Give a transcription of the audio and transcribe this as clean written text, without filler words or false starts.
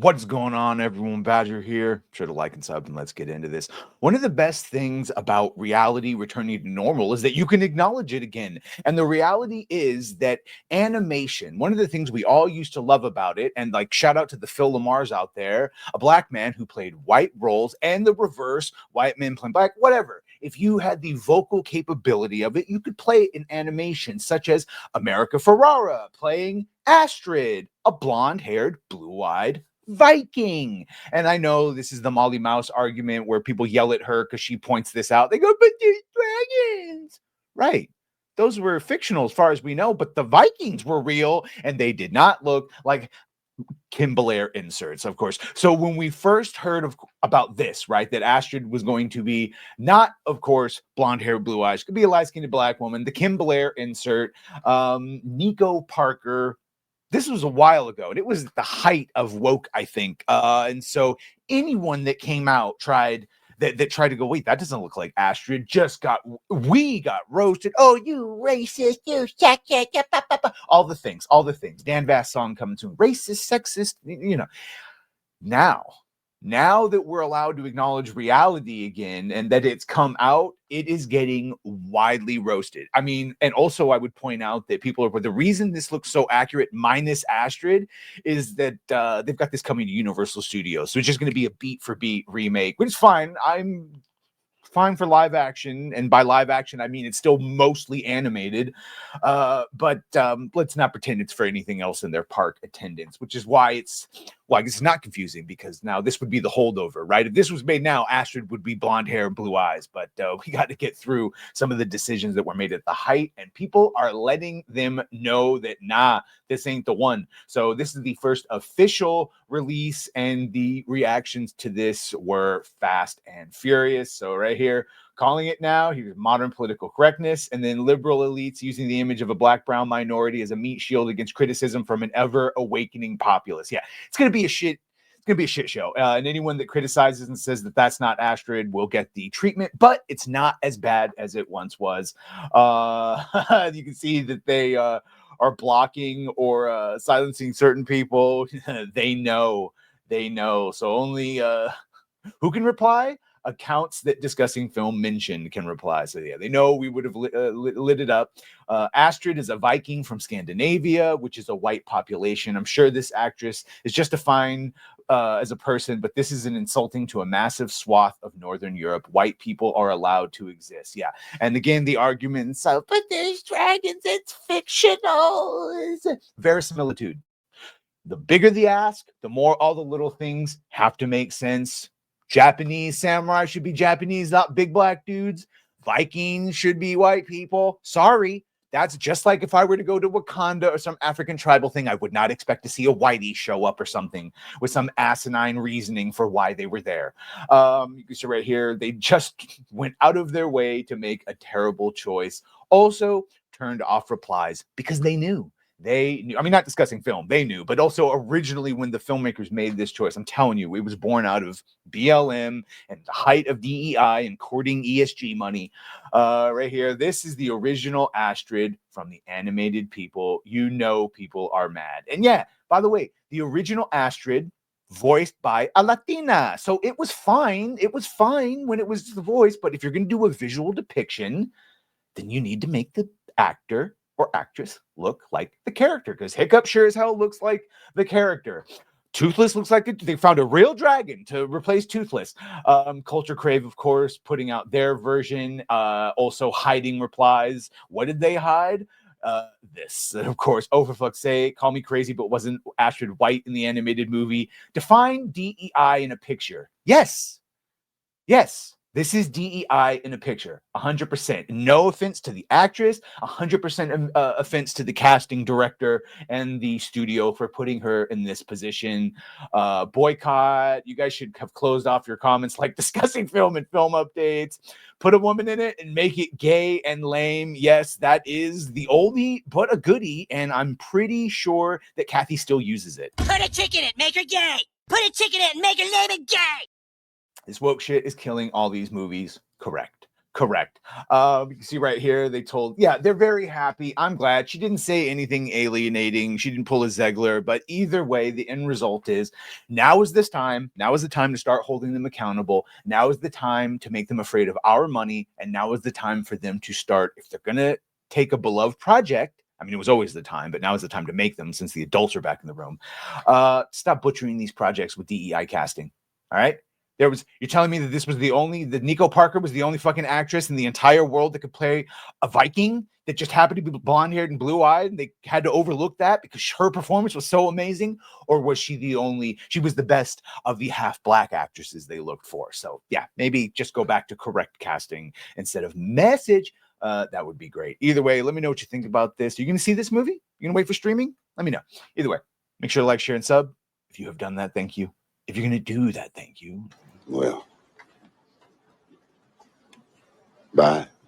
What's going on, everyone? Badger here. Sure to like and sub, and let's get into this. One of the best things about reality returning to normal is that you can acknowledge it again. And the reality is that animation, one of the things we all used to love about it, and like shout out to the Phil Lamars out there, a black man who played white roles and the reverse, white men playing black, whatever. If you had the vocal capability of it, you could play it in animation, such as America Ferrara playing Astrid, a blonde haired, blue eyed Viking. And I know this is the Molly Mouse argument where people yell at her because she points this out. They go, but there's dragons. Right. Those were fictional as far as we know, but the Vikings were real and they did not look like Kim Belair inserts, of course. So when we first heard about this, right, that Astrid was going to be not, of course, blonde hair, blue eyes, could be a light-skinned black woman, the Kim Belair insert, Nico Parker, this was a while ago, and it was the height of woke, I think. And so anyone that came out that tried to go, wait, that doesn't look like Astrid, we got roasted. Oh, you racist, you all the things. Dan Vass song coming soon. Racist, sexist, Now that we're allowed to acknowledge reality again and that it's come out, it is getting widely roasted. I mean, and also I would point out that the reason this looks so accurate minus Astrid is that they've got this coming to Universal Studios. So it's just going to be a beat for beat remake, which is fine. I'm fine for live action, and by live action I mean it's still mostly animated, but let's not pretend it's for anything else in their park attendance, which is why I guess it's not confusing, because now this would be the holdover, right? If this was made now, Astrid would be blonde hair and blue eyes, but we got to get through some of the decisions that were made at the height, and people are letting them know that this ain't the one. So this is the first official release, and the reactions to this were fast and furious. So right here, calling it now, here's modern political correctness, and then liberal elites using the image of a black-brown minority as a meat shield against criticism from an ever-awakening populace. Yeah, it's going to be a shit show. And anyone that criticizes and says that that's not Astrid will get the treatment, but it's not as bad as it once was. You can see that they are blocking or silencing certain people. They know. So only who can reply? Accounts that Discussing Film mentioned can reply. So yeah, they know we would have lit it up. Astrid is a Viking from Scandinavia, which is a white population. I'm sure this actress is just fine as a person, but this is an insulting to a massive swath of Northern Europe. White people are allowed to exist. Yeah. And again, the arguments, but there's dragons, it's fictional. It's verisimilitude. The bigger the ask, the more all the little things have to make sense. Japanese samurai should be Japanese, not big black dudes. Vikings should be white people. Sorry. That's just like if I were to go to Wakanda or some African tribal thing, I would not expect to see a whitey show up or something with some asinine reasoning for why they were there. You can see right here, they just went out of their way to make a terrible choice. Also turned off replies because they knew. They knew, I mean, not Discussing Film, they knew, but also originally when the filmmakers made this choice, I'm telling you, it was born out of BLM and the height of DEI and courting ESG money. Right here, this is the original Astrid from the animated people. You know, people are mad. And yeah, by the way, the original Astrid voiced by a Latina. So it was fine. It was fine when it was the voice, but if you're going to do a visual depiction, then you need to make the actor or actress look like the character, because Hiccup sure as hell looks like the character. Toothless looks like they found a real dragon to replace Toothless. Culture Crave, of course, putting out their version, also hiding replies. What did they hide? This, of course. Oh, for fuck's sake, call me crazy, but wasn't Astrid white in the animated movie? Define DEI in a picture. Yes. This is DEI in a picture, 100%. No offense to the actress, 100% offense to the casting director and the studio for putting her in this position. Boycott. You guys should have closed off your comments like Discussing Film and Film Updates. Put a woman in it and make it gay and lame. Yes, that is the oldie but a goodie, and I'm pretty sure that Kathy still uses it. Put a chick in it, make her gay. Put a chick in it and make her name it gay. This woke shit is killing all these movies. Correct. Correct. You can see right here, they told, yeah, they're very happy. I'm glad. She didn't say anything alienating. She didn't pull a Zegler, but either way, the end result is now is this time. Now is the time to start holding them accountable. Now is the time to make them afraid of our money. And now is the time for them to start, if they're going to take a beloved project. I mean, it was always the time, but now is the time to make them since the adults are back in the room. Stop butchering these projects with DEI casting. All right. You're telling me that that Nico Parker was the only fucking actress in the entire world that could play a Viking that just happened to be blonde haired and blue eyed, and they had to overlook that because her performance was so amazing? Or was she she was the best of the half black actresses they looked for? So yeah, maybe just go back to correct casting instead of message. That would be great. Either way, let me know what you think about this. Are you going to see this movie? You going to wait for streaming? Let me know. Either way, make sure to like, share, and sub. If you have done that, thank you. If you're going to do that, thank you. Well, bye.